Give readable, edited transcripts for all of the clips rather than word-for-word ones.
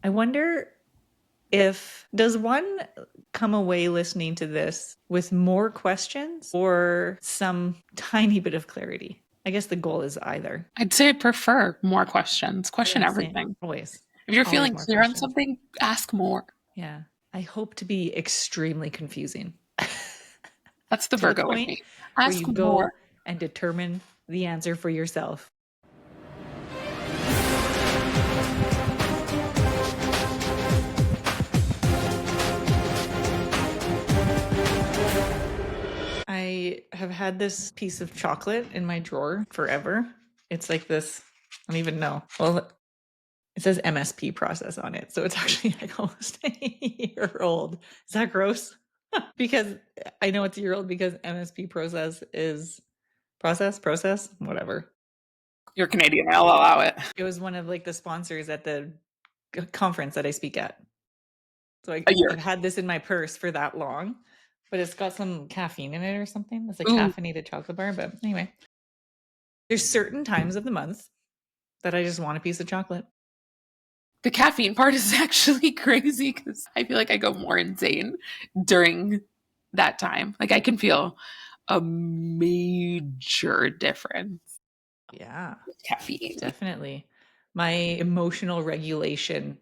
I wonder does one come away listening to this with more questions or some tiny bit of clarity? I guess the goal is either. I'd say I prefer more questions. Question Yeah, same. everything. Always. If you're Always feeling more clear on questions. something, ask more. Yeah. I hope to be extremely confusing That's the to the Virgo in point me. where Ask you more. go and determine the answer for yourself. I have had this piece of chocolate in my drawer forever. It's like this, I don't even know. Well, it says MSP process on it. So it's actually like almost a year old. Is that gross? Because I know it's a year old because MSP process is process, whatever. You're Canadian. I'll allow it. It was one of like the sponsors at the conference that I speak at. So A year. I've had this in my purse for that long, but it's got some caffeine in it or something. It's a Ooh, caffeinated chocolate bar. But anyway, there's certain times of the month that I just want a piece of chocolate. the caffeine part is actually crazy because I feel like I go more insane during that time. Like I can feel a major difference Yeah, with caffeine. definitely. My emotional regulation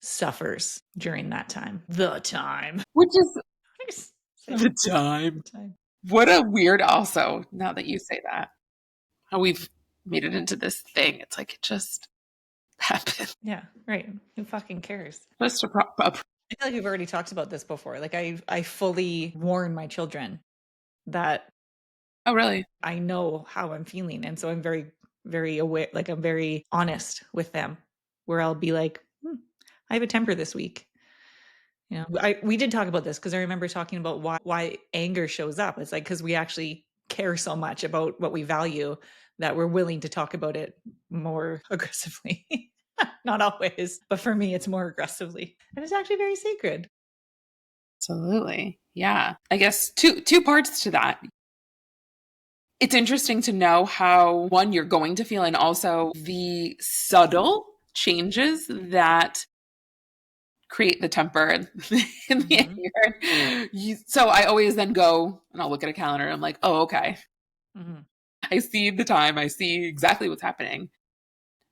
suffers during that time. The time. Which is Say the it. The time. time. What a weird, also, now that you say that, how we've made it into this thing. It's like it just happened. Yeah, right. Who fucking cares? Just I feel like we've already talked about this before. Like I fully warn my children that oh, really? I know how I'm feeling. And so I'm very, very aware, like I'm very honest with them, where I'll be like, I have a temper this week. You know, we did talk about this because I remember talking about why anger shows up. It's like because we actually care so much about what we value that we're willing to talk about it more aggressively. Not always, but for me, it's more aggressively, and it's actually very sacred. Absolutely. Yeah. I guess two parts to that. It's interesting to know how one you're going to feel and also the subtle changes that create the temper and, and the Mm-hmm. anger. So I always then go and I'll look at a calendar and I'm like, oh, okay. Mm-hmm. I see the time. I see exactly what's happening.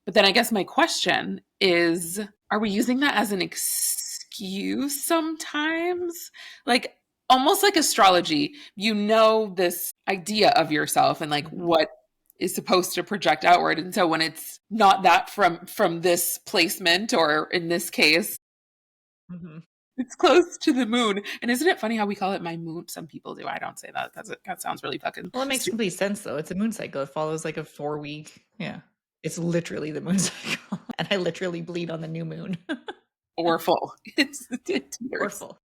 But then I guess my question is, are we using that as an excuse sometimes? Like almost like astrology, you know this idea of yourself and like Mm-hmm. what is supposed to project outward. And so when it's not that from this placement or in this case, Mm-hmm. it's close to the moon. And isn't it funny how we call it my moon? Some people do. I don't say that. That sounds really fucking Well, it makes stupid complete sense though. It's a moon cycle. It follows like a 4 week. Yeah. It's literally the moon cycle. And I literally bleed on the new moon. or full. It Or teeters. full.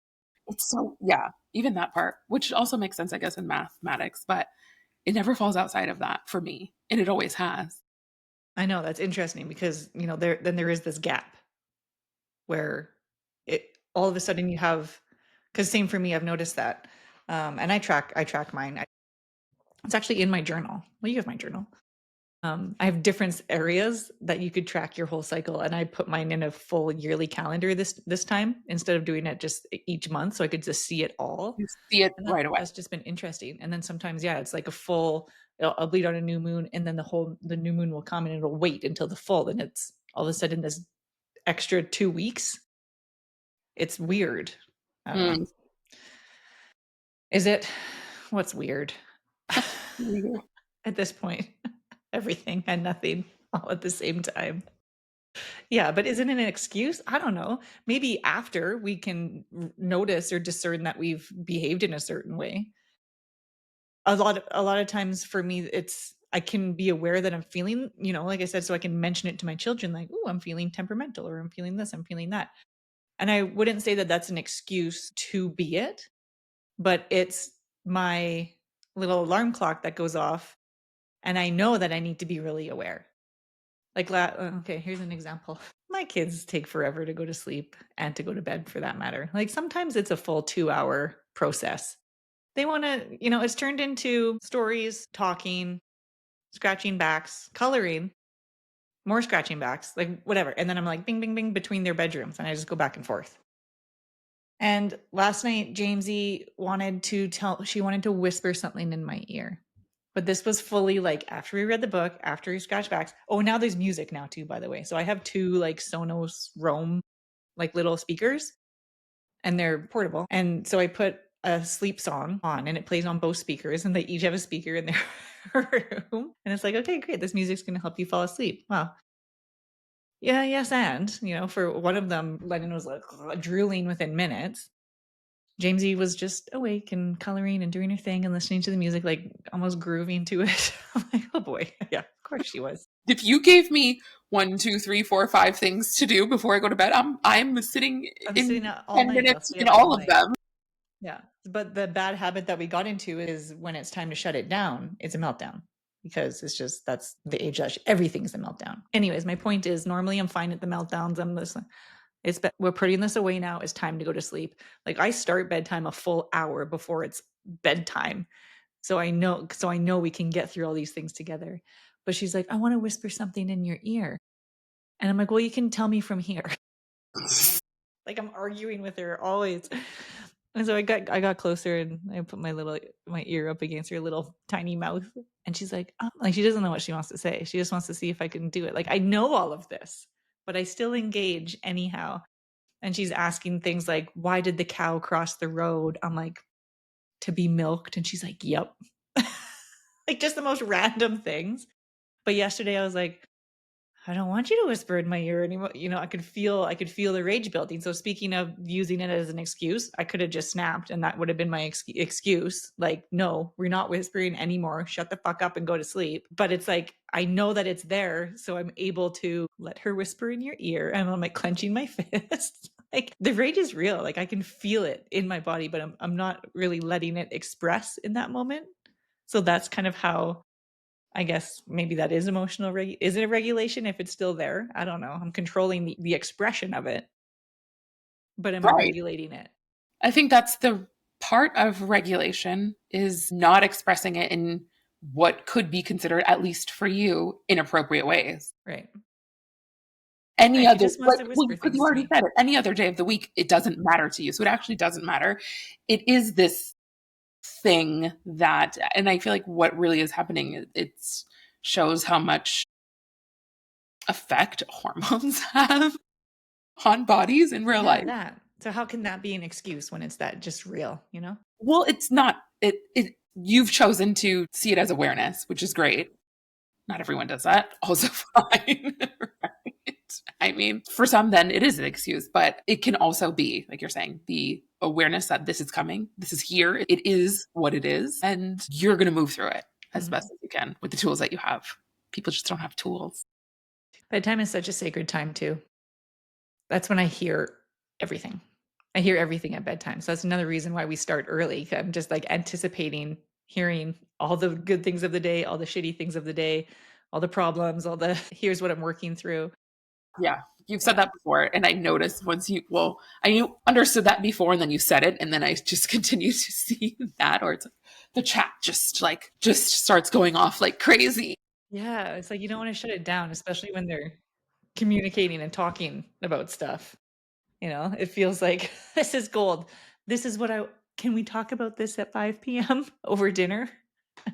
It's so, yeah, even that part, which also makes sense, I guess, in mathematics, but it never falls outside of that for me. And it always has. I know that's interesting because, there is this gap where it all of a sudden you have, because same for me, I've noticed that. And I track mine. It's actually in my journal. Well, you have my journal. I have different areas that you could track your whole cycle, and I put mine in a full yearly calendar this time instead of doing it just each month, so I could just see it all. You see it And right away. that's just been interesting. And then sometimes, yeah, it's like a full. I'll bleed on a new moon, and then the new moon will come, and it'll wait until the full, and it's all of a sudden this extra 2 weeks. It's weird. I don't know. Mm. Is it? What's weird Yeah. at this point? Everything and nothing all at the same time. Yeah, but isn't it an excuse? I don't know. Maybe after we can notice or discern that we've behaved in a certain way. A lot of times for me, it's I can be aware that I'm feeling, like I said, so I can mention it to my children, like, "Oh, I'm feeling temperamental, or I'm feeling this, I'm feeling that." And I wouldn't say that that's an excuse to be it, but it's my little alarm clock that goes off, and I know that I need to be really aware. Like, okay, here's an example. My kids take forever to go to sleep and to go to bed for that matter. Like, sometimes it's a full 2-hour process. They want to, it's turned into stories, talking, scratching backs, coloring. more scratching backs, like whatever. And then I'm like bing, bing, bing between their bedrooms, and I just go back and forth. And last night, Jamesy she wanted to whisper something in my ear. But this was fully like after we read the book, after we scratched backs. Oh, now there's music now too, by the way. So I have two like Sonos Roam like little speakers, and they're portable. And so I put a sleep song on and it plays on both speakers, and they each have a speaker in their room. And it's like, okay, great. This music's going to help you fall asleep. Wow. Yeah, yes. And, for one of them, Lennon was like drooling within minutes. Jamesy was just awake and coloring and doing her thing and listening to the music, like almost grooving to it. I'm like, oh boy. Yeah, of course she was. If you gave me 1, 2, 3, 4, 5 things to do before I go to bed, I'm sitting I'm sitting in up all 10 night. I'll minutes stay in up all all of night. them. Yeah. But the bad habit that we got into is when it's time to shut it down, it's a meltdown, because it's just that's the age that everything's a meltdown. Anyways, my point is normally I'm fine at the meltdowns. I'm listening. We're putting this away now. It's time to go to sleep. Like I start bedtime a full hour before it's bedtime. So I know we can get through all these things together. But she's like, I want to whisper something in your ear. And I'm like, well, you can tell me from here. Like I'm arguing with her always. And so I got closer and I put my ear up against her little tiny mouth. And she's like, oh, like she doesn't know what she wants to say. She just wants to see if I can do it. Like I know all of this, but I still engage anyhow. And she's asking things like, why did the cow cross the road? I'm like, to be milked. And she's like, yep. Like just the most random things. But yesterday I was like, I don't want you to whisper in my ear anymore. I could feel the rage building. So speaking of using it as an excuse, I could have just snapped and that would have been my excuse. Like, no, we're not whispering anymore. Shut the fuck up and go to sleep. But it's like, I know that it's there. So I'm able to let her whisper in your ear, and I'm like clenching my fists. Like the rage is real. Like I can feel it in my body, but I'm not really letting it express in that moment. So that's kind of how, I guess maybe that is emotional. Is it a regulation if it's still there? I don't know. I'm controlling the expression of it, but am I Right. regulating it? I think that's the part of regulation is not expressing it in what could be considered, at least for you, inappropriate ways. Right. Any Right. She other, just wants to well, whisper because you things to already me. said it, any other day of the week, it doesn't matter to you. So it actually doesn't matter. It is this thing that, and I feel like what really is happening, it shows how much effect hormones have on bodies in real Yeah, life. that. So how can that be an excuse when it's that just real, Well, it's not, it, you've chosen to see it as awareness, which is great. Not everyone does that. Also fine. Right? I mean, for some, then it is an excuse, but it can also be, like you're saying, the awareness that this is coming, this is here, it is what it is, and you're going to move through it as Mhm. best as you can with the tools that you have. People just don't have tools. Bedtime is such a sacred time too. That's when I hear everything. I hear everything at bedtime. So that's another reason why we start early. I'm just like anticipating hearing all the good things of the day, all the shitty things of the day, all the problems, all the here's what I'm working through. Yeah, you've said Yeah. that before, and I noticed I knew understood that before, and then you said it, and then I just continue to see that, or it's like the chat just starts going off like crazy. Yeah. It's like you don't want to shut it down, especially when they're communicating and talking about stuff. It feels like this is gold. This is what can we talk about this at 5 p.m. over dinner? Do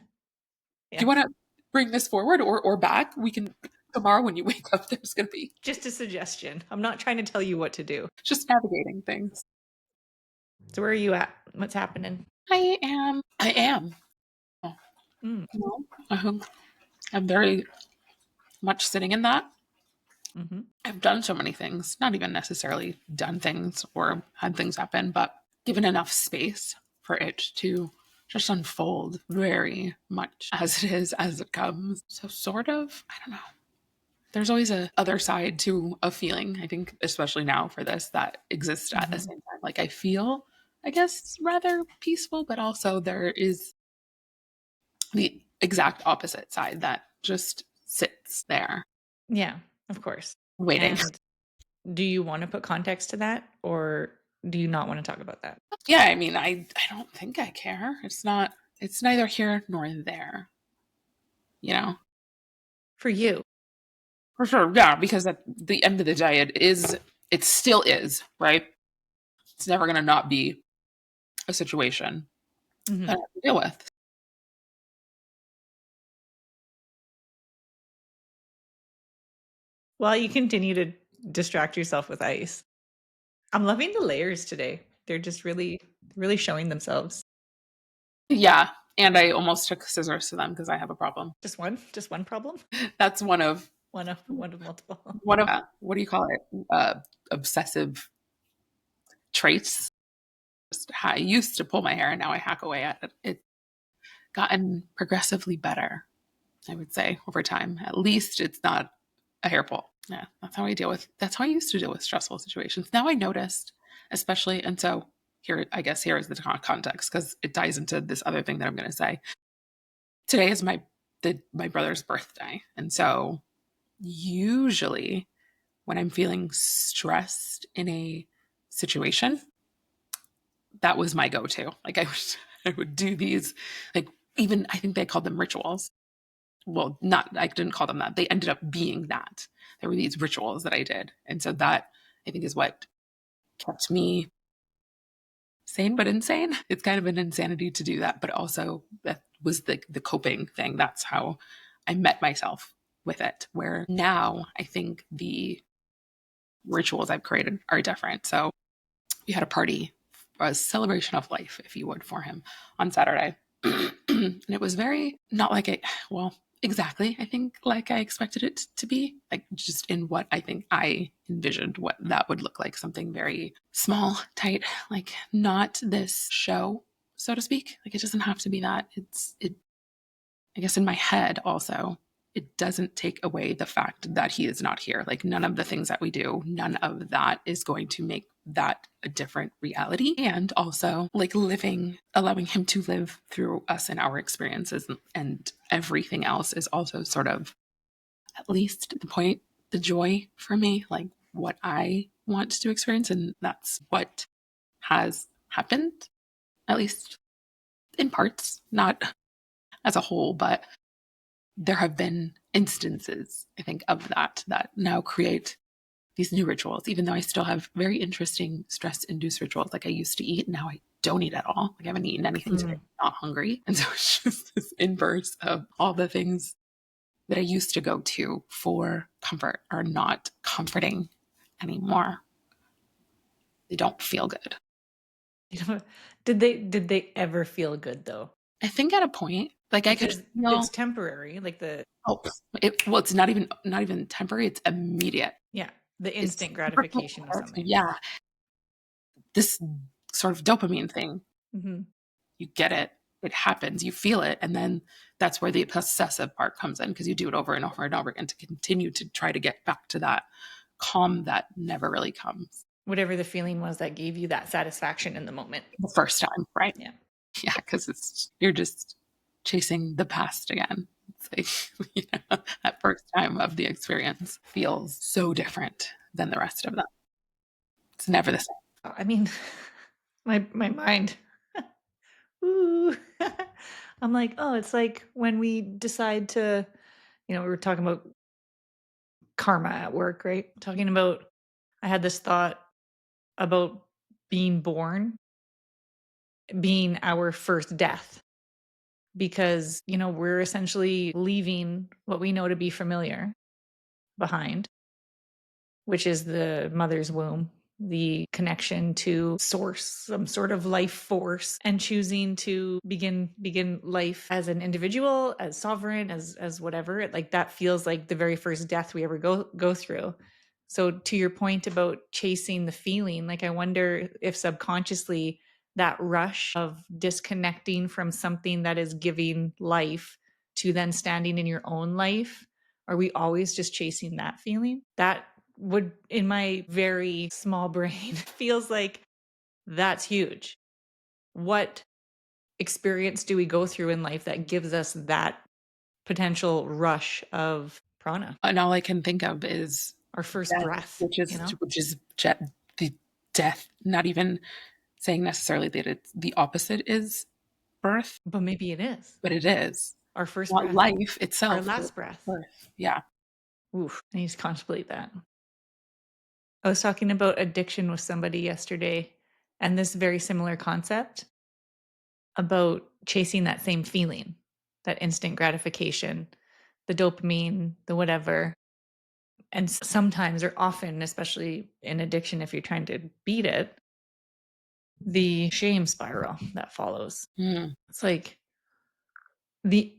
you Yeah. want to bring this forward or back? We can tomorrow when you wake up. There's going to be Just a suggestion. I'm not trying to tell you what to do. just navigating things. So where are you at? What's happening? I am. Mm, No, I'm very much sitting in that. mhm. I've done so many things, not even necessarily done things or had things happen, but given enough space for it to just unfold very much as it is, as it comes. So, sort of, I don't know. There's always a other side to a feeling, I think, especially now for this, that exists at the Mhm. same time. Like, I feel, I guess, rather peaceful, but also there is the exact opposite side that just sits there Yeah, of course. waiting. And do you want to put context to that, or do you not want to talk about that? Yeah, I mean, I don't think I care. It's neither here nor there, you know? For you. For sure. Yeah, because at the end of the day, it still is, right? It's never going to not be a situation that I Mhm. have to deal with. While you continue to distract yourself with ice. I'm loving the layers today. They're just really showing themselves. Yeah. And I almost took scissors to them because I have a problem. Just one problem? That's One of multiple. one of what do you call it? Obsessive traits. Just I used to pull my hair and now I hack away at it. It's gotten progressively better, I would say, over time. At least it's not a hair pull. Yeah, that's how I used to deal with stressful situations. Now I noticed, especially, and so here, I guess here is the context because it ties into this other thing that I'm going to say. Today is my brother's birthday. And so usually when I'm feeling stressed in a situation, that was my go-to. Like I would do these, like, even I think they called them rituals. Well, not, I didn't call them that. They ended up being that. There were these rituals that I did. And so that I think is what kept me sane but insane. It's kind of an insanity to do that, but also that was the coping thing. That's how I met myself with it. Where now I think the rituals I've created are different. So we had a party, a celebration of life, if you would, for him on Saturday. And it was very not like it, well, exactly, I think, like I expected it to be, like just in what I think I envisioned what that would look like. Something very small, tight, like not this show, so to speak. Like it doesn't have to be that. I guess in my head also, it doesn't take away the fact that he is not here. Like none of the things that we do, none of that is going to make that a different reality. And also like allowing him to live through us and our experiences and everything else is also sort of at least the point, the joy for me, like what I want to experience. And that's what has happened, at least in parts, not as a whole, but there have been instances, I think, of that now create these new rituals, even though I still have very interesting stress induced rituals. Like I used to eat, now I don't eat at all. Like I haven't eaten anything today. Mm. I'm not hungry. And so it's just this inverse of all the things that I used to go to for comfort are not comforting anymore. They don't feel good. You know, did they ever feel good though? I think at a point, like I could Because it's feel, temporary, like the oh, well, it's not even temporary. It's immediate. yeah, the It's instant gratification of something. yeah, this sort of dopamine thing. Mhm. You get it, it happens, you feel it, and then that's where the possessive part comes in because you do it over and over and over again to continue to try to get back to that calm that never really comes Whatever the feeling was that gave you that satisfaction in the moment. the first time, right? Yeah. Yeah, because you're just chasing the past again. It's like that first time of the experience feels so different than the rest of them. It's never the same. I mean, my mind. Ooh. I'm like, "Oh, it's like when we decide to," we were talking about karma at work, right? Talking about I had this thought about being born being our first death because, we're essentially leaving what we know to be familiar behind, which is the mother's womb, the connection to source, some sort of life force, and choosing to begin life as an individual, as sovereign, as whatever. Like that feels like the very first death we ever go through. So to your point about chasing the feeling, like I wonder if subconsciously that rush of disconnecting from something that is giving life to then standing in your own life, are we always just chasing that feeling? That would, in my very small brain, feels like that's huge. What experience do we go through in life that gives us that potential rush of prana, And all I can think of is our first death, breath, which is the death. Not even saying necessarily that it's the opposite is birth, but maybe it is but it is our first not breath, life our itself, but last breath. birth. Yeah, Oof, I need to contemplate that. I was talking about addiction with somebody yesterday, and this very similar concept about chasing that same feeling, that instant gratification, the dopamine, the whatever. And sometimes or often, especially in addiction, if you're trying to beat it, the shame spiral that follows. Mm. It's like the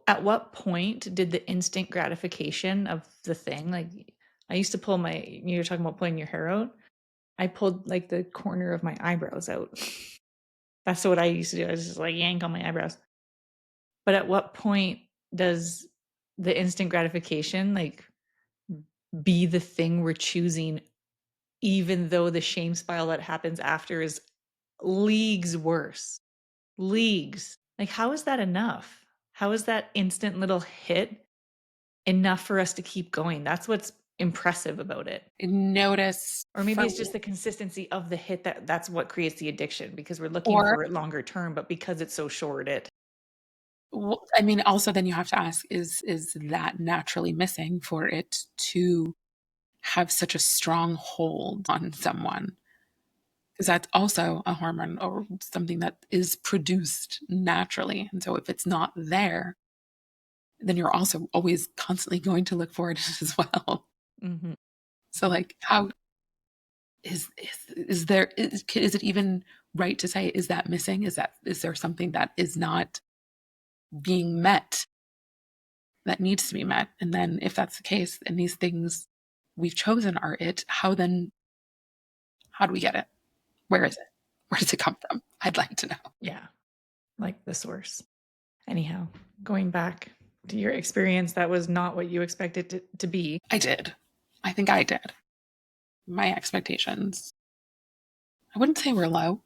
at what point did the instant gratification of the thing, like I used to pull my, you were talking about pulling your hair out. I pulled like the corner of my eyebrows out. That's what I used to do. I was just like yank on my eyebrows. But at what point does the instant gratification like be the thing we're choosing, even though the shame spiral that happens after is leagues worse? Leagues. Like, how is that enough? How is that instant little hit enough for us to keep going? That's what's impressive about it. Notice Or maybe for it's just the consistency of the hit that's what creates the addiction because we're looking or for it longer term, but because it's so short, it I mean, also then you have to ask, is that naturally missing for it to have such a strong hold on someone? Because that's also a hormone or something that is produced naturally. And so if it's not there, then you're also always constantly going to look for it as well. mhm. So like how is there is it even right to say is that missing? Is there something that is not being met that needs to be met? And then if that's the case, and these things we've chosen are it, how do we get it? Where is it? Where does it come from? I'd like to know. Yeah, like the source. Anyhow, going back to your experience, that was not what you expected to be. I did. I think I did. My expectations, I wouldn't say were low,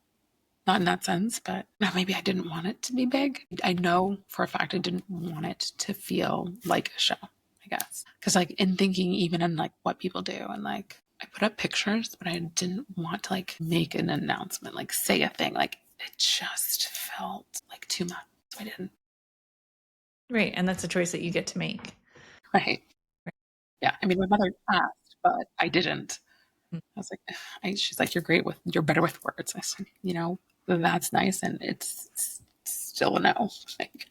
not in that sense, but no, maybe I didn't want it to be big. I know for a fact I didn't want it to feel like a show, I guess. Because, like, in thinking, even in like what people do, and like, I put up pictures, but I didn't want to like make an announcement, like say a thing. Like, it just felt like too much. So I didn't. Right, and that's a choice that you get to make. Right. Yeah. I mean, my mother asked, but I didn't. Mm. I was like, she's like, you're better with words. I said, that's nice. And it's still a no. Like,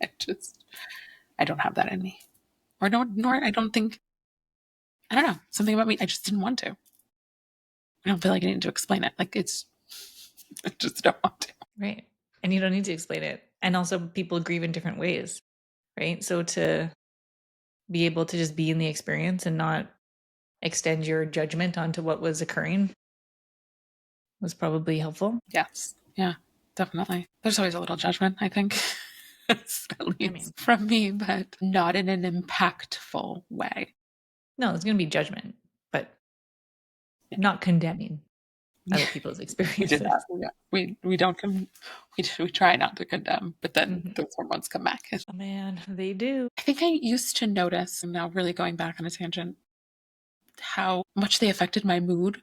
I don't have that in me. I don't think, I don't know, something about me. I just didn't want to. I don't feel like I need to explain it. Like, I just don't want to. Right. And you don't need to explain it. And also people grieve in different ways, right? So to be able to just be in the experience and not extend your judgment onto what was occurring was probably helpful. Yes. Yeah, definitely. There's always a little judgment, I think, at I mean, least from me, but not in an impactful way. no, it's going to be judgment, but Yeah. not condemning other people's We did experiences. that. Yeah. We don't we try not to condemn, but then Mhm. those hormones come back. Oh, man, they do. I think I used to notice, and now really going back on a tangent, how much they affected my mood.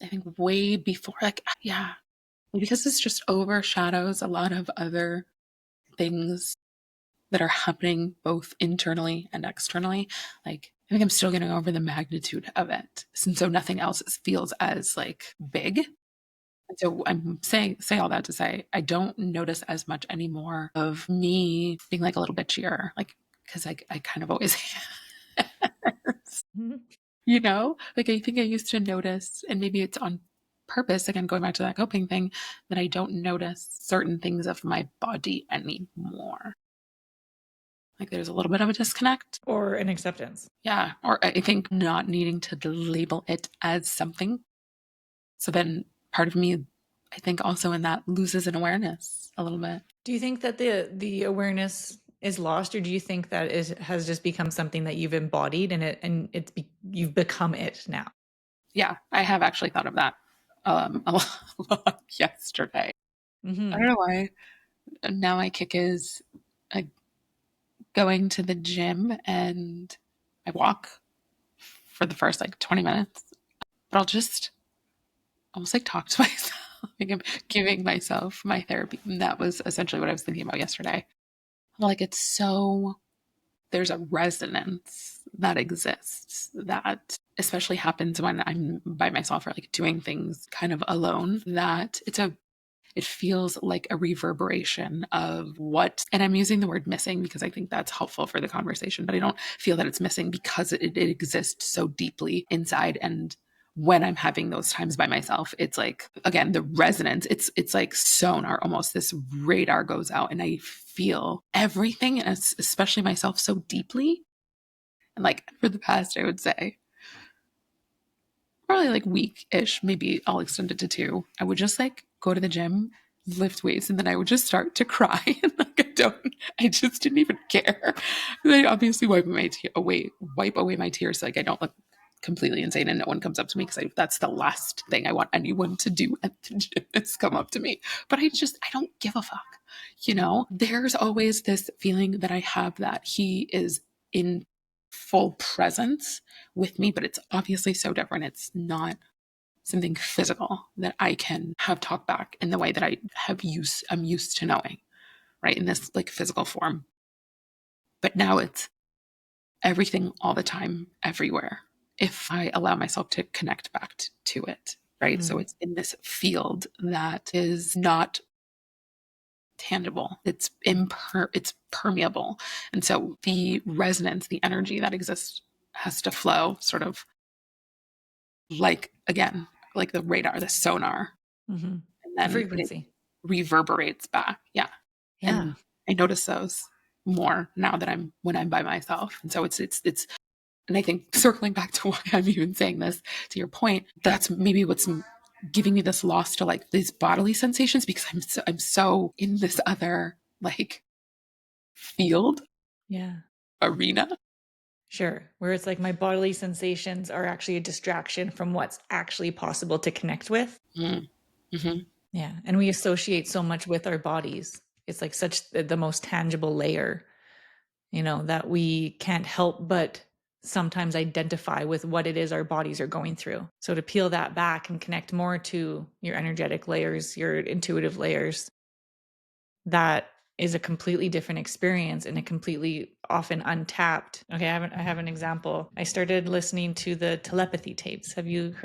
I think way before, like, yeah, because this just overshadows a lot of other things that are happening both internally and externally. Like, I think I'm still getting over the magnitude of it. And so nothing else feels as like big. And so I'm say all that to say I don't notice as much anymore of me being like a little bitchier, like because I kind of always Mhm. like I think I used to notice, and maybe it's on purpose, again, going back to that coping thing, that I don't notice certain things of my body anymore. Like there's a little bit of a disconnect. Or an acceptance. Yeah. Or I think not needing to label it as something. So then part of me, I think also in that loses an awareness a little bit. Do you think that the awareness is lost, or do you think that it has just become something that you've embodied you've become it now? Yeah. I have actually thought of that a lot yesterday. I don't Mhm. know why. Now my kick is uh, going to the gym and I walk for the first like 20 minutes, but I'll just almost like talk to myself. Like I'm giving myself my therapy. And that was essentially what I was thinking about yesterday. Like it's so there's a resonance that exists that especially happens when I'm by myself or like doing things kind of alone, that it feels like a reverberation of what, and I'm using the word missing because I think that's helpful for the conversation, but I don't feel that it's missing because it exists so deeply inside. And when I'm having those times by myself, it's like, again, the resonance, it's like sonar almost. This radar goes out and I feel everything, and especially myself so deeply. And like for the past, I would say, probably like week-ish, maybe I'll extend it to 2. I would just like go to the gym, lift weights, and then I would just start to cry. And like I just didn't even care. I obviously wipe away my tears so like I don't look completely insane and no one comes up to me because that's the last thing I want anyone to do at the gym is come up to me. But I don't give a fuck. There's always this feeling that I have that he is in full presence with me, but it's obviously so different. It's not something physical that I can have talk back in the way that I'm used to knowing, right? In this like physical form. But now it's everything all the time, everywhere, if I allow myself to connect back to it, right? So Mhm. it's in this field that is not tangible. It's permeable. And so the resonance, the energy that exists has to flow sort of like, again, like the radar, the sonar, Mhm. and The then it frequency. reverberates back. Yeah. Yeah. And I notice those more now that when I'm by myself. And so it's and I think circling back to why I'm even saying this, to your point, that's maybe what's giving me this loss to like these bodily sensations, because I'm so in this other like field Yeah. arena. Sure. Where it's like my bodily sensations are actually a distraction from what's actually possible to connect with. Mm. Hmm. Yeah. And we associate so much with our bodies. It's like such the most tangible layer, that we can't help but sometimes identify with what it is our bodies are going through. So to peel that back and connect more to your energetic layers, your intuitive layers, that is a completely different experience and a completely often untapped. Okay, I have an example. I started listening to the telepathy tapes. Have you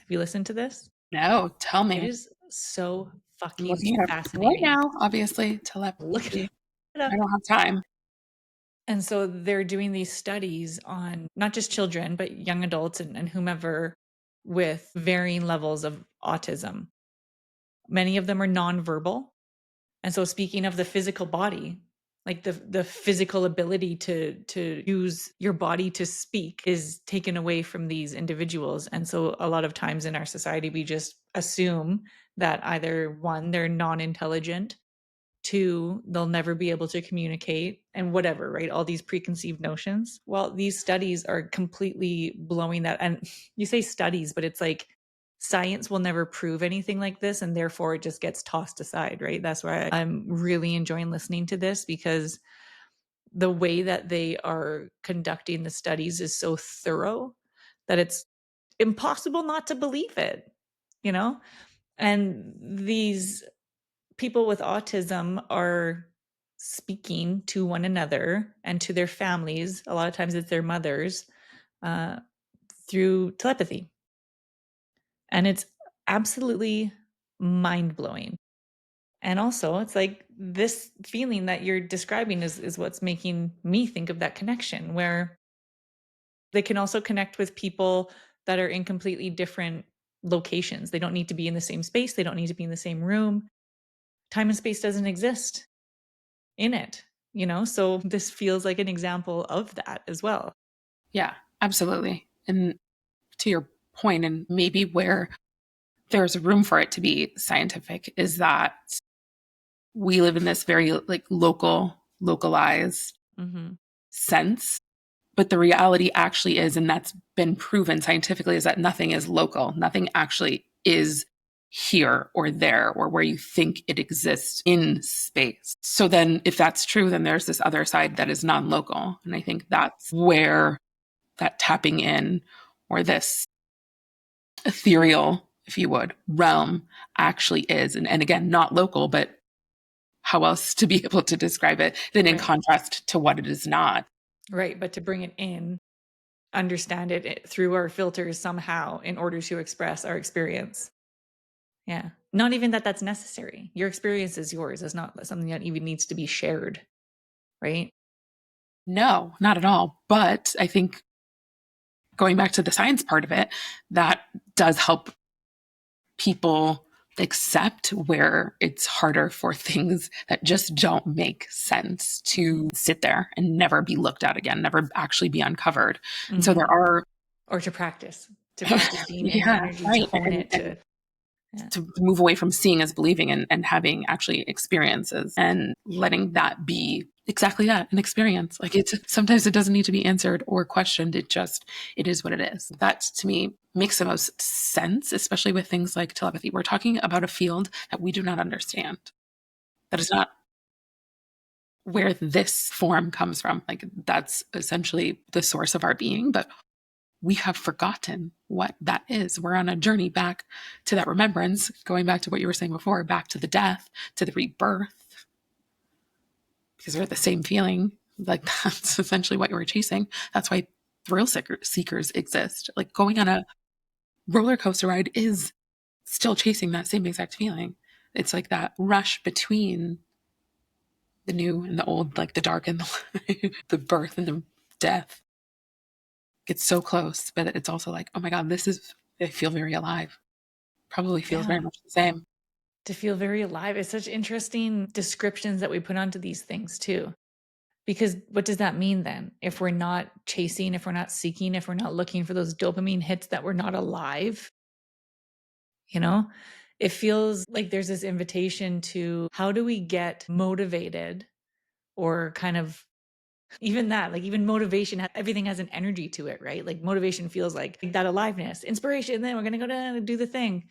listened to this? No, tell It me. is so I'm fucking looking it up right fascinating. now. Obviously, Look telepathy. it up. I don't have time. And so they're doing these studies on not just children, but young adults and whomever with varying levels of autism. Many of them are nonverbal. And so speaking of the physical body, like the physical ability to use your body to speak is taken away from these individuals. And so a lot of times in our society we just assume that either one, they're non-intelligent, two, they'll never be able to communicate, and whatever, right? All these preconceived notions. Well, these studies are completely blowing that. And you say studies, but it's like science will never prove anything like this. And therefore it just gets tossed aside, right? That's why I'm really enjoying listening to this, because the way that they are conducting the studies is so thorough that it's impossible not to believe it, you know? And these people with autism are speaking to one another and to their families. A lot of times it's their mothers, uh, through telepathy. And it's absolutely mind blowing. And also, it's like this feeling that you're describing is what's making me think of that connection, where they can also connect with people that are in completely different locations. They don't need to be in the same space, they don't need to be in the same room. Time and space doesn't exist in it, so this feels like an example of that as well. Yeah, absolutely. And to your point, and maybe where there's room for it to be scientific, is that we live in this very like localized Mhm. sense. But the reality actually is, and that's been proven scientifically, is that nothing is local. Nothing actually is here or there or where you think it exists in space. So then, if that's true, then there's this other side that is non local. And I think that's where that tapping in, or this ethereal, if you would, realm actually is. And again, not local, but how else to be able to describe it than in Right. contrast to what it is not. Right, but to bring it in, understand it through our filters somehow in order to express our experience. Yeah. Not even that that's necessary. Your experience is yours. It's not something that even needs to be shared, right? No, not at all. But I think going back to the science part of it, that does help people accept where it's harder for things that just don't make sense to sit there and never be looked at again, never actually be uncovered. And so there Mhm. are, Or to practice being in the yeah, energy, to right. hone it, And to yeah. to move away from seeing as believing and having actually experiences and letting that be exactly that, an experience. Like it's sometimes it doesn't need to be answered or questioned. It is what it is. That to me makes the most sense, especially with things like telepathy. We're talking about a field that we do not understand. That is not where this form comes from. Like that's essentially the source of our being, but we have forgotten what that is. We're on a journey back to that remembrance, going back to what you were saying before, back to the death, to the rebirth, because they're the same feeling. Like that's essentially what you were chasing. That's why seekers exist. Like going on a roller coaster ride is still chasing that same exact feeling. It's like that rush between the new and the old, like the dark and the light, the birth and the death. It's so close, but it's also like, oh my God, I feel very alive. Probably feels very Yeah. much the same. To feel very alive. It's such interesting descriptions that we put onto these things too. Because what does that mean then? If we're not chasing, if we're not seeking, if we're not looking for those dopamine hits, that we're not alive, you know? It feels like there's this invitation to how do we get motivated, or kind of even that, like even motivation, everything has an energy to it, right? Like motivation feels like that aliveness, inspiration, then we're going to go down and do the thing.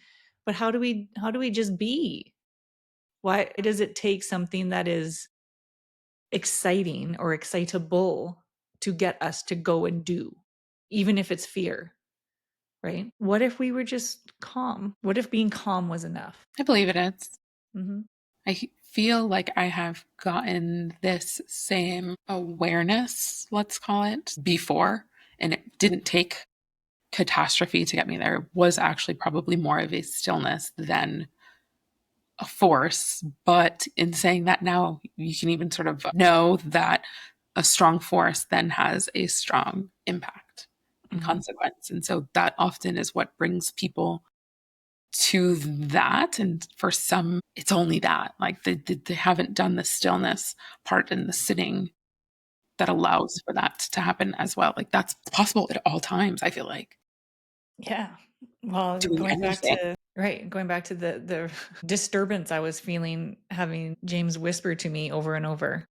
But how do we just be? Why does it take something that is exciting or excitable to get us to go and do, even if it's fear, right? What if we were just calm? What if being calm was enough? I believe it is. Hmm. I feel like I have gotten this same awareness, let's call it, before, and it didn't take catastrophe to get me there. It was actually probably more of a stillness than a force. But in saying that now, you can even sort of know that a strong force then has a strong impact and Hmm. consequence. And so that often is what brings people to that. And for some, it's only that. Like they haven't done the stillness part and the sitting that allows for that to happen as well. Like that's possible at all times, I feel like. Yeah. Well, Doing anything. going back to the disturbance I was feeling having James whisper to me over and over.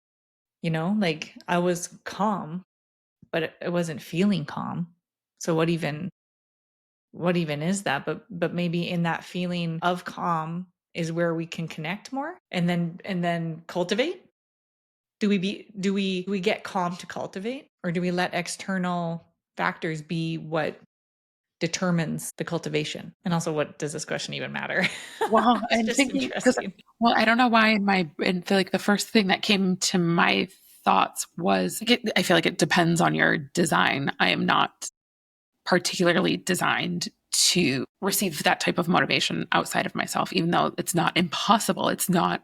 Like I was calm, but it wasn't feeling calm. So what even is that? But maybe in that feeling of calm is where we can connect more, and then cultivate. Do we get calm to cultivate, or do we let external factors be what determines the cultivation? And also, what does this question even matter? Well, It's I'm just thinking because, interesting. well, I don't know why and feel like the first thing that came to my thoughts was I feel like it depends on your design. I am not particularly designed to receive that type of motivation outside of myself, even though it's not impossible. It's not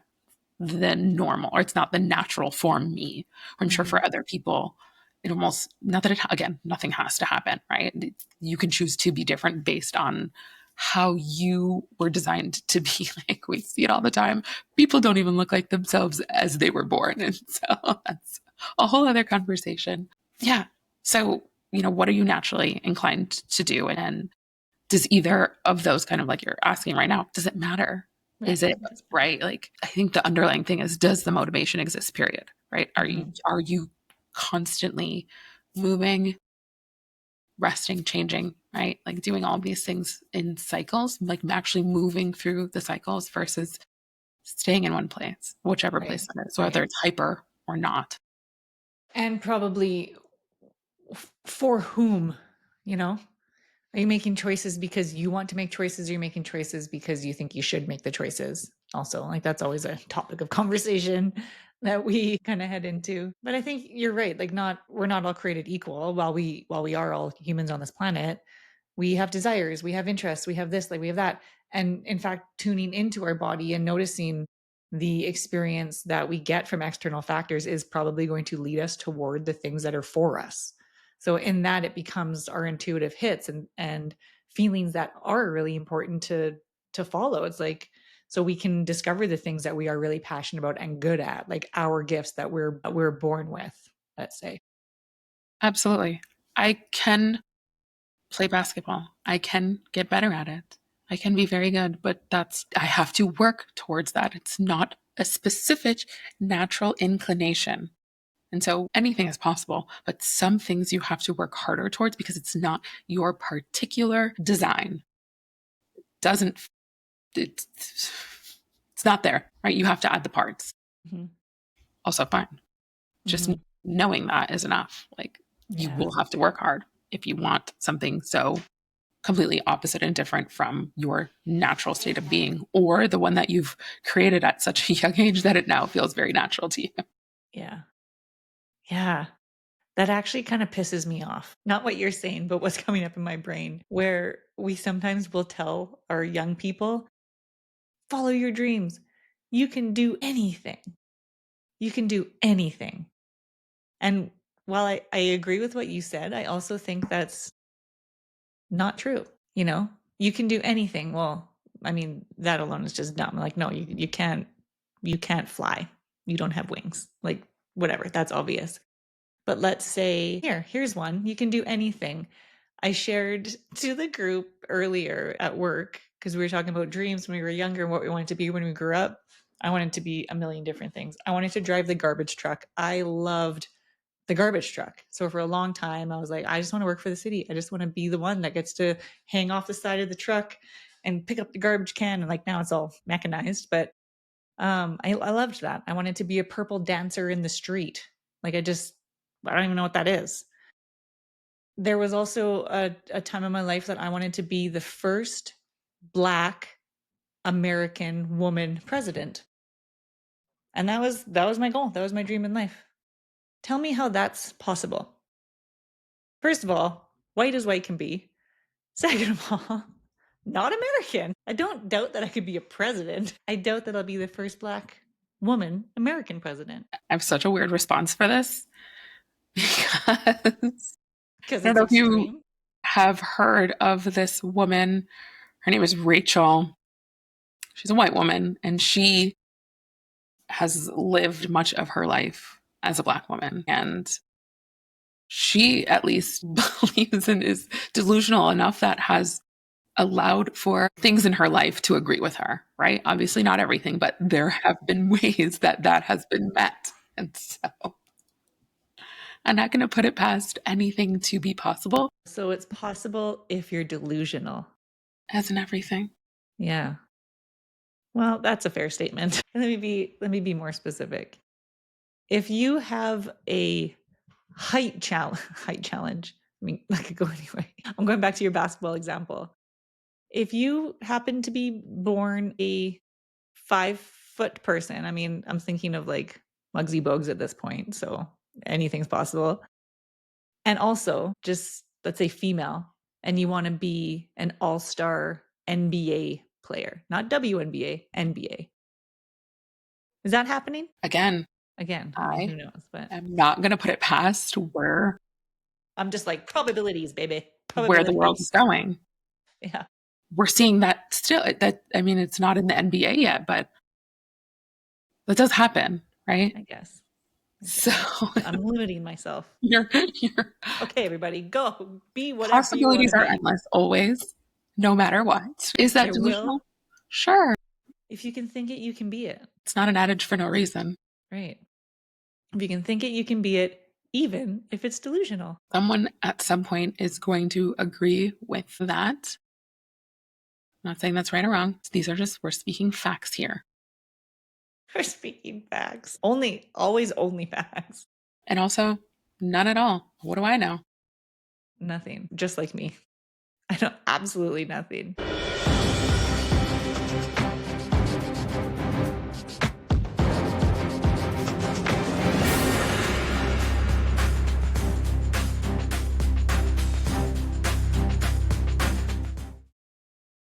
the normal, or it's not the natural form me. I'm sure Mhm. for other people, it almost, not that it, again, nothing has to happen, right? You can choose to be different based on how you were designed to be. Like we see it all the time. People don't even look like themselves as they were born. And so that's a whole other conversation. Yeah. So, what are you naturally inclined to do? And does either of those, kind of like you're asking right now, does it matter? Yeah, Is it it does matter. right? Like I think the underlying thing is, does the motivation exist, period? Right? Are you Mhm. are you constantly moving, resting, changing, right? Like doing all these things in cycles, like actually moving through the cycles versus staying in one place, whichever Right, place that is, whether right. it's hyper or not. And probably for whom, you know? Are you making choices because you want to make choices? Or are you making choices because you think you should make the choices? Also, like that's always a topic of conversation that we kind of head into. But I think you're right. Like not we're not all created equal. While we are all humans on this planet, we have desires, we have interests, we have this, like we have that. And in fact, tuning into our body and noticing the experience that we get from external factors is probably going to lead us toward the things that are for us. So in that it becomes our intuitive hits and feelings that are really important to follow. It's like so we can discover the things that we are really passionate about and good at, like our gifts that we're born with, let's say. Absolutely. I can play basketball. I can get better at it. I can be very good, but I have to work towards that. It's not a specific natural inclination. And so anything is possible, but some things you have to work harder towards because it's not your particular design. Doesn't, it's, it's not there, right? You have to add the parts. Mm-hmm. Also, fine. Just Mm-hmm. knowing that is enough. Like you Yeah. will have to work hard if you want something so completely opposite and different from your natural state of being or the one that you've created at such a young age that it now feels very natural to you. Yeah. Yeah. That actually kind of pisses me off. Not what you're saying, but what's coming up in my brain, where we sometimes will tell our young people, follow your dreams. You can do anything. You can do anything. And while I agree with what you said, I also think that's not true. You know, you can do anything. Well, I mean, that alone is just dumb. Like, no, you can't fly. You don't have wings. Like, whatever. That's obvious. But let's say, here's one. You can do anything. I shared to the group earlier at work because we were talking about dreams when we were younger and what we wanted to be when we grew up. I wanted to be a million different things. I wanted to drive the garbage truck. I loved the garbage truck. So for a long time, I was like, I just want to work for the city. I just want to be the one that gets to hang off the side of the truck and pick up the garbage can. And like now it's all mechanized, but I loved that. I wanted to be a purple dancer in the street. Like I don't even know what that is. There was also a time in my life that I wanted to be the first Black American woman president. And that was my goal. That was my dream in life. Tell me how that's possible. First of all, white as white can be. Second of all, not American. I don't doubt that I could be a president. I doubt that I'll be the first Black woman American president I have such a weird response for this because because I don't it's know if you extreme. have heard of this woman. Her name is Rachel. She's a white woman and she has lived much of her life as a Black woman. And she at least believes and is delusional enough that has allowed for things in her life to agree with her, right? Obviously, not everything, but there have been ways that that has been met. And so I'm not going to put it past anything to be possible, So it's possible if you're delusional. as in everything. Yeah. Well, that's a fair statement. Let me be more specific. If you have a height challenge, I mean, that could go anyway. I'm going back to your basketball example. If you happen to be born a 5 foot person, I mean, I'm thinking of like Muggsy Bogues at this point, so anything's possible. And also, just let's say female, and you want to be an all-star NBA player, not WNBA, NBA. Is that happening? Again, Again, I mean, I who knows? But am not going to put it past I'm just like probabilities, baby. where the world is Probabilities. going. Yeah, We're seeing that still. That I mean, it's not in the NBA yet, but that does happen, right? I guess. I So guess. I'm limiting myself. your Okay, everybody, go be whatever you want possibilities to are be. endless, always, no matter what. Is that There will. delusional? Sure. If you can think it, you can be it. It's not an adage for no reason. Right. If you can think it, you can be it, even if it's delusional. Someone at some point is going to agree with that. I'm not saying that's right or wrong. These are just, we're speaking facts here. We're speaking facts. Only, always only facts. And also, none at all. What do I know? Nothing. Just like me. I know absolutely nothing.